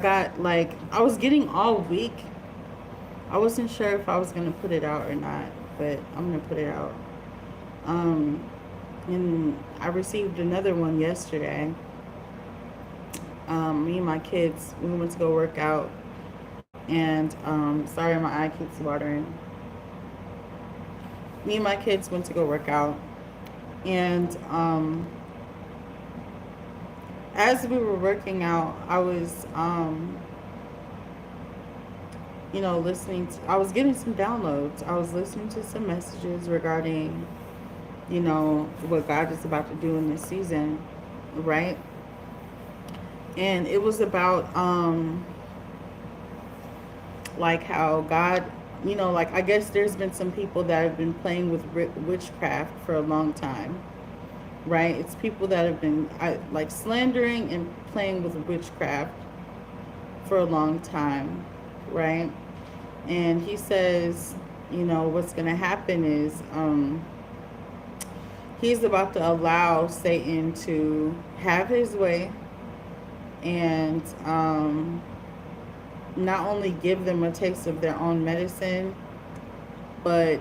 got like I was getting all week. I wasn't sure if I was gonna put it out or not, but I'm gonna put it out. Um, and I received another one yesterday. Me and my kids, we went to go work out, and sorry, my eye keeps watering. Me and my kids went to go work out, and as we were working out, I was listening to, I was getting some downloads. I was listening to some messages regarding, what God is about to do in this season, right? And it was about like how God, like I guess there's been some people that have been playing with witchcraft for a long time, right? It's people that have been like slandering and playing with witchcraft for a long time, right? And he says, what's going to happen is he's about to allow Satan to have his way, and not only give them a taste of their own medicine, but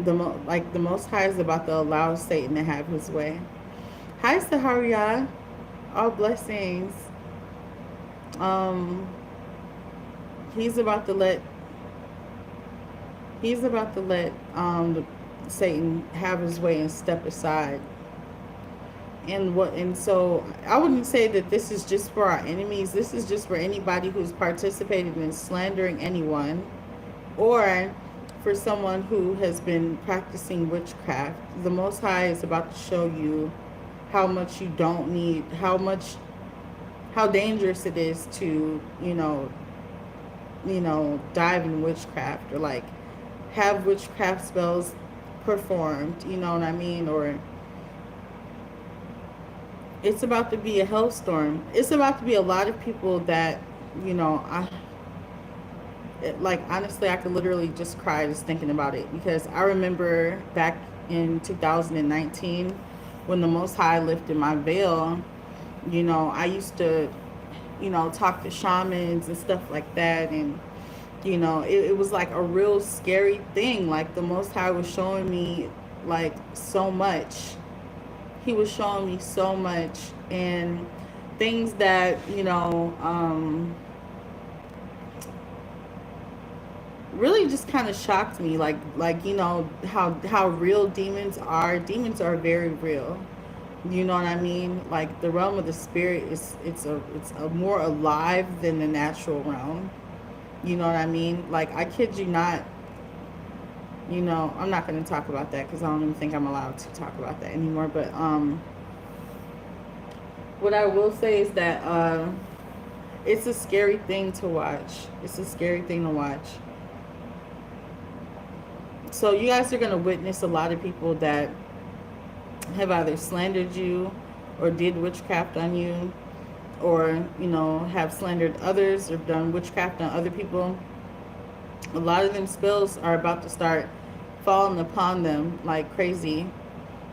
the Most High is about to allow Satan to have his way. Hi, Saharia. All blessings. Um, he's about to let Satan have his way and step aside. And so I wouldn't say that this is just for our enemies. This is just for anybody who's participated in slandering anyone, or for someone who has been practicing witchcraft. The Most High is about to show you how much you don't need, how dangerous it is to, dive in witchcraft, or like have witchcraft spells performed, you know what I mean? Or it's about to be a hellstorm. It's about to be a lot of people that, I like, honestly, I could literally just cry just thinking about it, because I remember back in 2019 when the Most High lifted my veil. I used to, talk to shamans and stuff like that, and it was like a real scary thing. Like the Most High was showing me like so much. He was showing me so much, and things that really just kind of shocked me. Like how real demons are. Demons are very real. You know what I mean? Like the realm of the spirit is it's a more alive than the natural realm. You know what I mean? Like I kid you not. I'm not going to talk about that because I don't even think I'm allowed to talk about that anymore. But what I will say is that it's a scary thing to watch. It's a scary thing to watch. So you guys are going to witness a lot of people that have either slandered you or did witchcraft on you, or have slandered others or done witchcraft on other people. A lot of them spells are about to start falling upon them like crazy.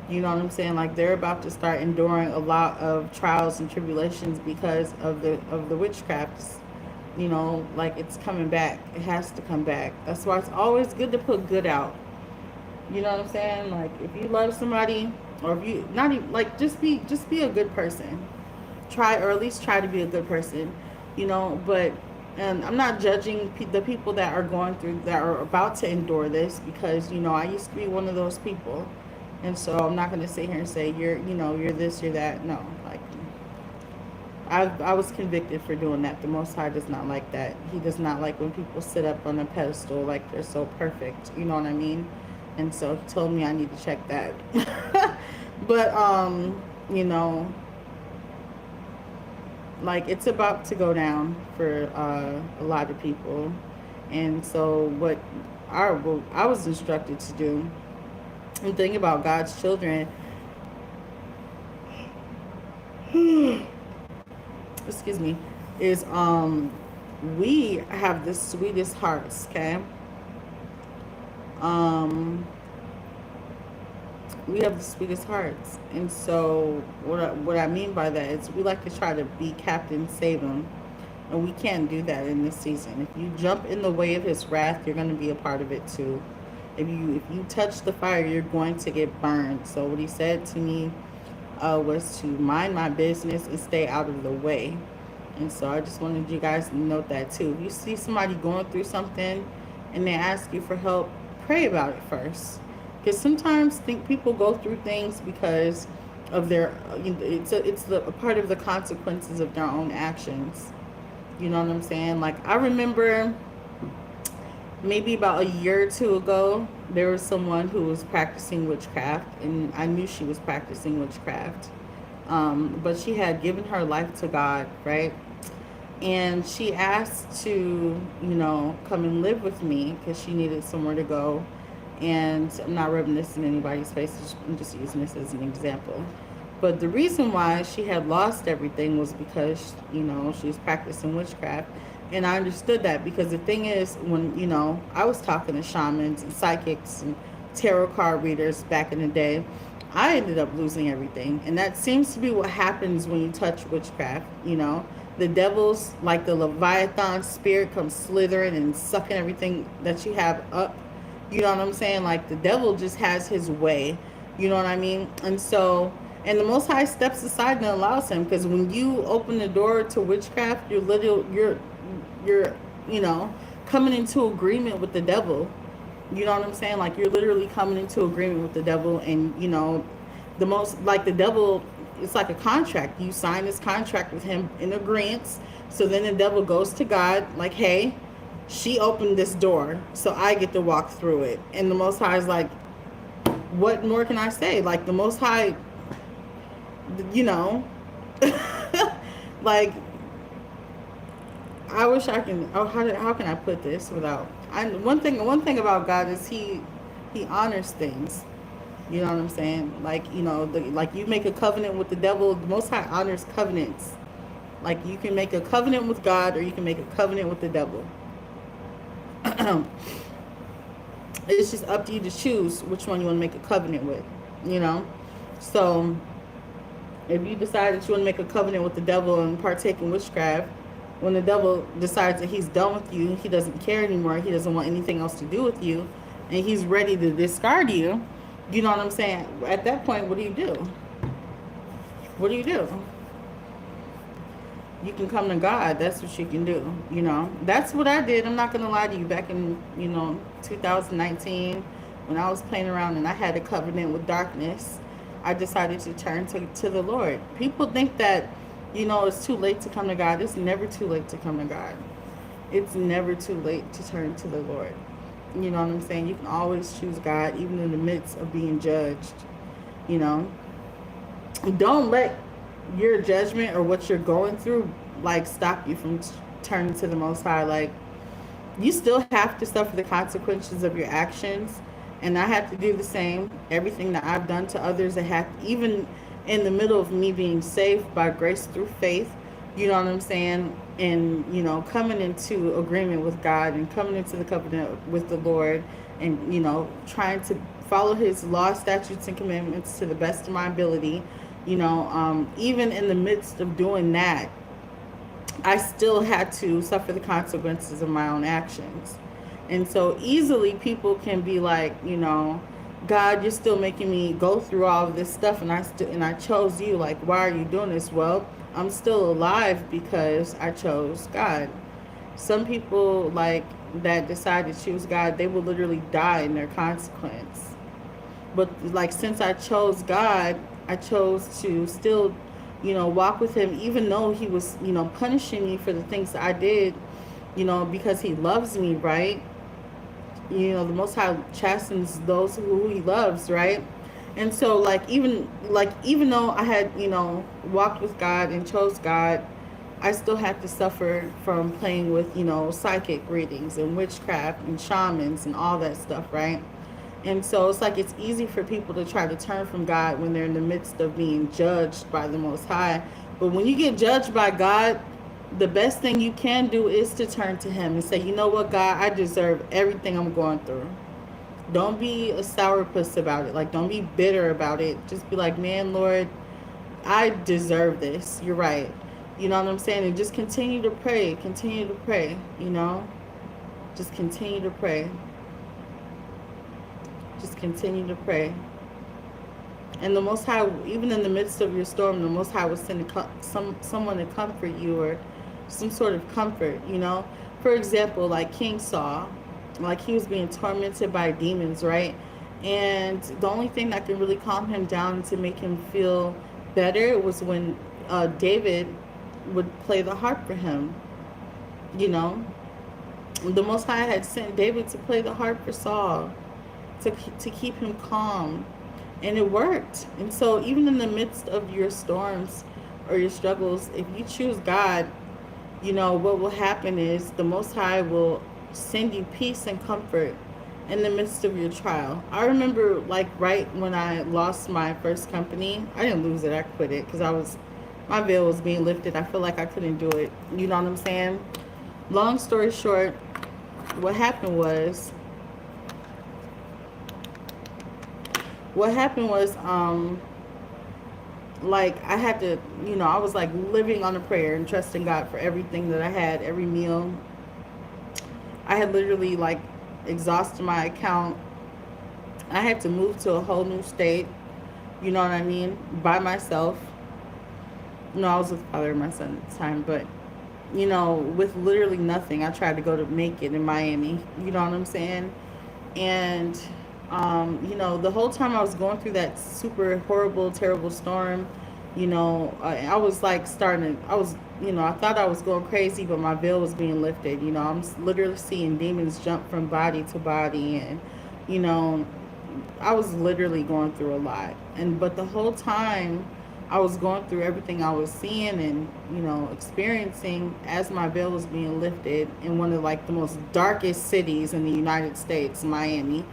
You know what I'm saying? Like they're about to start enduring a lot of trials and tribulations because of the witchcrafts. Like it's coming back. It has to come back. That's why it's always good to put good out. You know what I'm saying? Like if you love somebody, or if you not even like, just be a good person. Try, or at least try to be a good person. But and I'm not judging the people that are going through, that are about to endure this, because I used to be one of those people, and so I'm not going to sit here and say you're this, you're that. No, like I was convicted for doing that. The Most High does not like that. He does not like when people sit up on a pedestal like they're so perfect. You know what I mean? And so he told me I need to check that. But you know, like it's about to go down for a lot of people, and so what I was instructed to do, and think about God's children, excuse me, is we have the sweetest hearts, okay? Um, we have the sweetest hearts, and so what I mean by that is we like to try to be Captain Save 'em. And we can't do that in this season. If you jump in the way of his wrath, you're going to be a part of it too. If you touch the fire, you're going to get burned. So what he said to me was to mind my business and stay out of the way. And so I just wanted you guys to note that too. If you see somebody going through something and they ask you for help, pray about it first. Because sometimes think people go through things because of their, a part of the consequences of their own actions. You know what I'm saying? Like I remember maybe about a year or two ago, there was someone who was practicing witchcraft, and I knew she was practicing witchcraft. But she had given her life to God, right? And she asked to, come and live with me because she needed somewhere to go. And I'm not rubbing this in anybody's face, I'm just using this as an example. But the reason why she had lost everything was because, she was practicing witchcraft. And I understood that because the thing is, when, I was talking to shamans and psychics and tarot card readers back in the day, I ended up losing everything. And that seems to be what happens when you touch witchcraft, The devil's, like the Leviathan spirit, comes slithering and sucking everything that you have up. You know what I'm saying? Like the devil just has his way. You know what I mean? And the Most High steps aside and allows him, because when you open the door to witchcraft, you're coming into agreement with the devil. You know what I'm saying? Like you're literally coming into agreement with the devil, and the devil, it's like a contract. You sign this contract with him in agreement. So then the devil goes to God like, hey, she opened this door, so I get to walk through it. And the Most High is like, what more can I say? Like the Most High, like, I wish I can. Oh, how can I put this without? One thing about God is he honors things. You know what I'm saying? Like like you make a covenant with the devil. The Most High honors covenants. Like you can make a covenant with God, or you can make a covenant with the devil. It's just up to you to choose which one you want to make a covenant with. So if you decide that you want to make a covenant with the devil and partake in witchcraft, when the devil decides that he's done with you, he doesn't care anymore, he doesn't want anything else to do with you, and he's ready to discard you, you know what I'm saying? At that point, what do you do? What do you do? You can come to God. That's what you can do. That's what I did. I'm not going to lie to you. Back in, 2019, when I was playing around and I had a covenant with darkness, I decided to turn to the Lord. People think that, it's too late to come to God. It's never too late to come to God. It's never too late to turn to the Lord. You know what I'm saying? You can always choose God, even in the midst of being judged. Don't let your judgment or what you're going through stop you from turning to the Most High. Like, you still have to suffer the consequences of your actions, and I have to do the same. Everything that I've done to others, even in the middle of me being saved by grace through faith, you know what I'm saying, and coming into agreement with God and coming into the covenant with the Lord, and trying to follow his law, statutes, and commandments to the best of my ability. Even in the midst of doing that, I still had to suffer the consequences of my own actions. And so easily people can be like, God, you're still making me go through all of this stuff, and I chose you. Like, why are you doing this? Well, I'm still alive because I chose God. Some people that decide to choose God, they will literally die in their consequence. But since I chose God, I chose to still, walk with him, even though he was, punishing me for the things that I did, because he loves me, right? The Most High chastens those who he loves, right? And so, even though I had, walked with God and chose God, I still had to suffer from playing with, psychic readings and witchcraft and shamans and all that stuff, right? And so it's easy for people to try to turn from God when they're in the midst of being judged by the Most High. But when you get judged by God, the best thing you can do is to turn to him and say, you know what, God, I deserve everything I'm going through. Don't be a sourpuss about it. Don't be bitter about it. Just be like, man, Lord, I deserve this. You're right. You know what I'm saying? And just continue to pray. Continue to pray, you know? Just continue to pray. Just continue to pray. And the Most High, even in the midst of your storm, the Most High will send someone to comfort you, or some sort of comfort, you know? For example, like King Saul, like he was being tormented by demons, right? And the only thing that could really calm him down to make him feel better was when David would play the harp for him, you know? The Most High had sent David to play the harp for Saul, to keep him calm. And it worked. And so even in the midst of your storms or your struggles, if you choose God, you know, what will happen is the Most High will send you peace and comfort in the midst of your trial. I remember, like, right when I lost my first company, I didn't lose it, I quit it, because my veil was being lifted. I feel like I couldn't do it. You know what I'm saying? Long story short, what happened was, like, I had to, you know, I was like living on a prayer and trusting God for everything that I had, every meal. I had literally like exhausted my account. I had to move to a whole new state, you know what I mean, by myself. No, I was with father and my son at the time, but, you know, with literally nothing. I tried to go to make it in Miami, you know what I'm saying? And you know, the whole time I was going through that super horrible, terrible storm, you know, I was like you know, I thought I was going crazy, but my veil was being lifted. You know, I'm literally seeing demons jump from body to body, and, you know, I was literally going through a lot. But the whole time I was going through everything I was seeing and, you know, experiencing as my veil was being lifted in one of like the most darkest cities in the United States, Miami.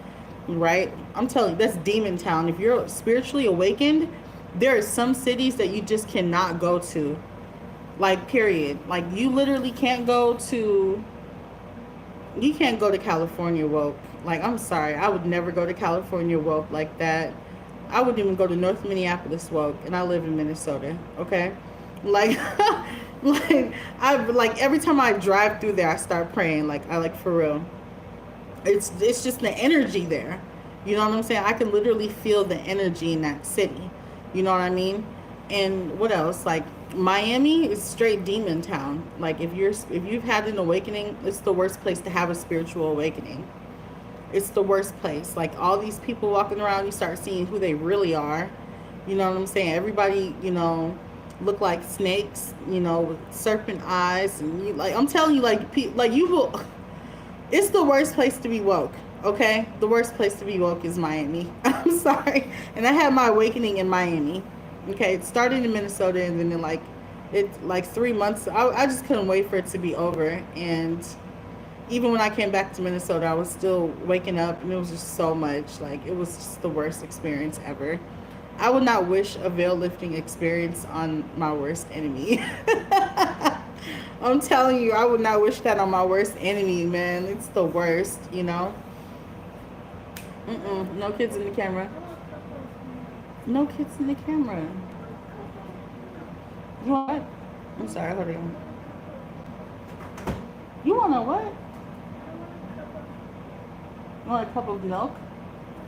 Right? I'm telling you, that's demon town. If you're spiritually awakened, there are some cities that you just cannot go to. Like, period. Like, you literally you can't go to California woke. Like, I'm sorry, I would never go to California woke like that. I wouldn't even go to North Minneapolis woke, and I live in Minnesota, okay? Like, like every time I drive through there, I start praying, like for real. It's just the energy there. You know what I'm saying? I can literally feel the energy in that city. You know what I mean? And what else? Like, Miami is straight demon town. Like, if you've had an awakening, it's the worst place to have a spiritual awakening. It's the worst place. Like, all these people walking around, you start seeing who they really are. You know what I'm saying? Everybody, you know, look like snakes, you know, with serpent eyes, and you, like, I'm telling you, like you will. It's the worst place to be woke, okay? The worst place to be woke is Miami. I'm sorry. And I had my awakening in Miami. Okay, it started in Minnesota, and then like 3 months, I just couldn't wait for it to be over. And even when I came back to Minnesota, I was still waking up, and it was just so much. Like, it was just the worst experience ever. I would not wish a veil lifting experience on my worst enemy. I'm telling you, I would not wish that on my worst enemy, man. It's the worst, you know? No kids in the camera. No kids in the camera. You want what? I'm sorry, hold on. You want a what? You want a cup of milk?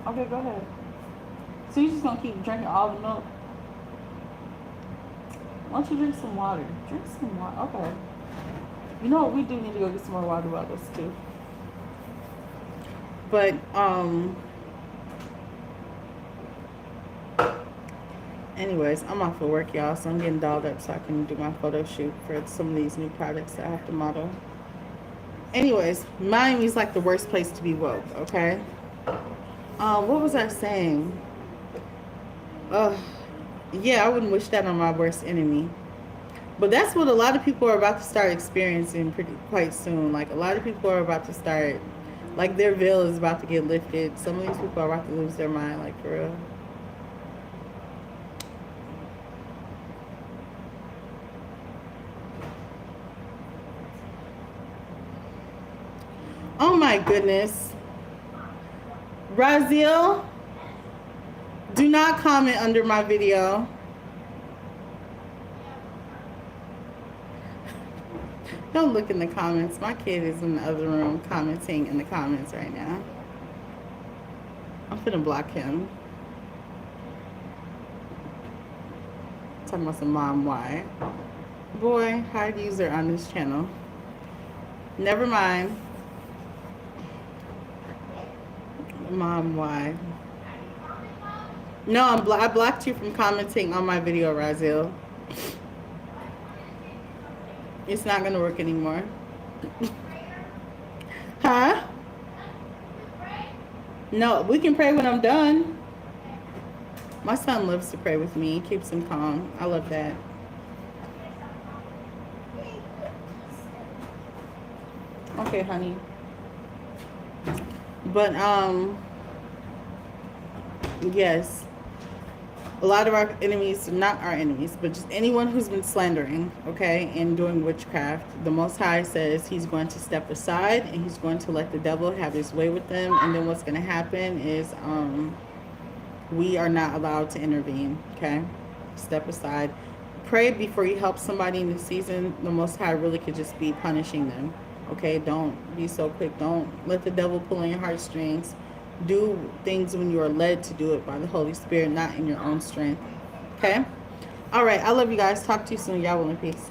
Okay, go ahead. So you're just gonna keep drinking all the milk? Why don't you drink some water? Drink some water. Okay. You know what? We do need to go get some more water bottles too. But anyways, I'm off of work, y'all, so I'm getting dolled up so I can do my photo shoot for some of these new products that I have to model. Anyways, Miami's like the worst place to be woke, okay? What was I saying? Yeah, I wouldn't wish that on my worst enemy. But that's what a lot of people are about to start experiencing quite soon. Like, a lot of people are about to start, like, their veil is about to get lifted. Some of these people are about to lose their mind, like, for real. Oh my goodness. Razil, do not comment under my video. Don't look in the comments. My kid is in the other room commenting in the comments right now. I'm finna block him. Talking about some mom why. Boy, hide user on this channel. Never mind. Mom why. No, I blocked you from commenting on my video, Razil. It's not gonna work anymore. Huh? No, we can pray when I'm done. My son loves to pray with me. He keeps him calm. I love that. Okay, honey. But yes. A lot of our enemies, not our enemies, but just anyone who's been slandering, okay, and doing witchcraft, the Most High says he's going to step aside and he's going to let the devil have his way with them. And then what's going to happen is we are not allowed to intervene, okay? Step aside. Pray before you help somebody in the season. The Most High really could just be punishing them, okay? Don't be so quick. Don't let the devil pull on your heartstrings. Do things when you are led to do it by the Holy Spirit, not in your own strength. Okay? All right. I love you guys. Talk to you soon. Y'all will in peace.